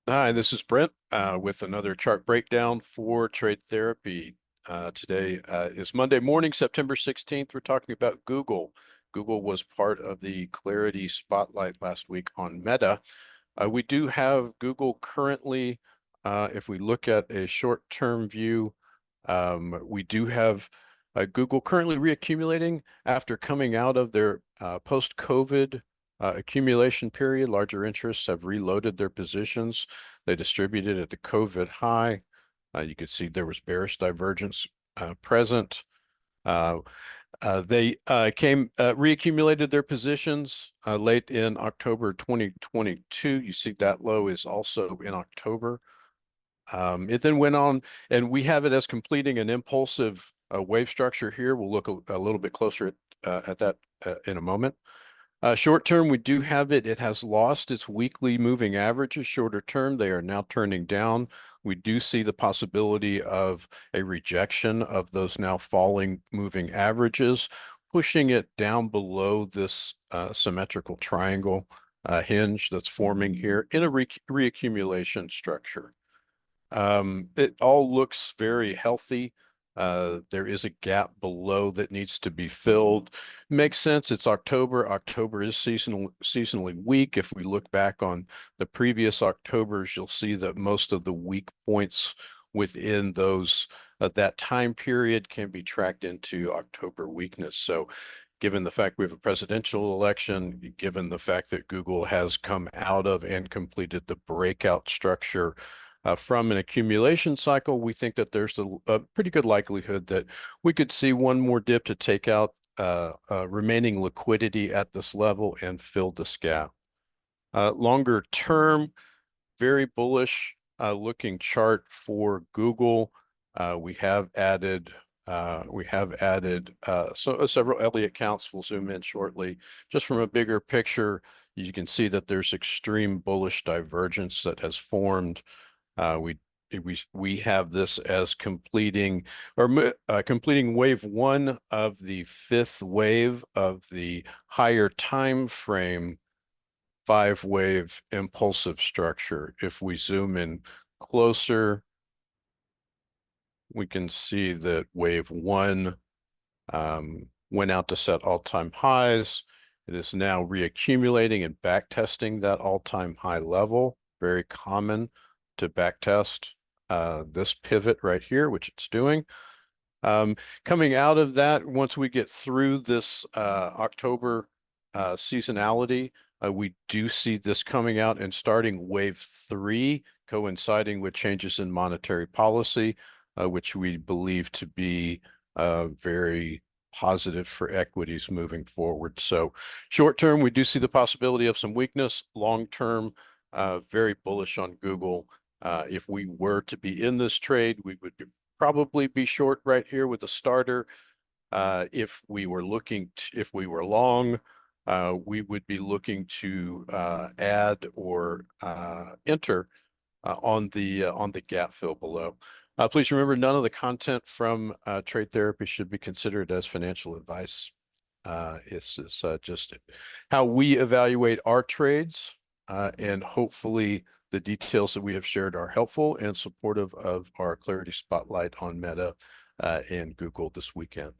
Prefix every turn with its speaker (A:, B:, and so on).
A: Hi, this is Brent with another chart breakdown for trade therapy. Today is Monday morning, September 16th. We're talking about Google. Google was part of the Clarity Spotlight last week on Meta. We do have Google currently, if we look at a short-term view, we do have Google currently reaccumulating after coming out of their post-COVID accumulation period. Larger interests have reloaded their positions. They distributed at the COVID high. You could see there was bearish divergence present. Uh, they reaccumulated their positions late in October 2022. You see that low is also in October. It then went on, and we have it as completing an impulsive wave structure here. We'll look a little bit closer at that in a moment. Short term, we do have it. It has lost its weekly moving averages. Shorter term, they are now turning down. We do see the possibility of a rejection of those now falling moving averages, pushing it down below this symmetrical triangle hinge that's forming here in a reaccumulation structure. It all looks very healthy. There is a gap below that needs to be filled. Makes sense. It's October. October is seasonally weak. If we look back on the previous Octobers, you'll see that most of the weak points within those that time period can be tracked into October weakness. So given the fact we have a presidential election, given the fact that Google has come out of and completed the breakout structure from an accumulation cycle, we think that there's a pretty good likelihood that we could see one more dip to take out remaining liquidity at this level and fill this gap. Longer term, very bullish looking chart for Google. We have added several Elliott counts. We'll zoom in shortly. Just from a bigger picture, you can see that there's extreme bullish divergence that has formed. We have this as completing wave one of the fifth wave of the higher time frame 5-wave impulsive structure. If we zoom in closer, we can see that wave one went out to set all-time highs. It is now reaccumulating and backtesting that all-time high level. Very common to backtest this pivot right here, which it's doing. Coming out of that, once we get through this October seasonality, we do see this coming out and starting wave three, coinciding with changes in monetary policy, which we believe to be very positive for equities moving forward. So short term, we do see the possibility of some weakness. Long term, very bullish on Google. If we were to be in this trade, we would probably be short right here with a starter. If we were long, we would be looking to add or enter on the gap fill below. Please remember, none of the content from Trade Therapy should be considered as financial advice. It's just how we evaluate our trades, and hopefully the details that we have shared are helpful and supportive of our Clarity Spotlight on Meta and Google this weekend.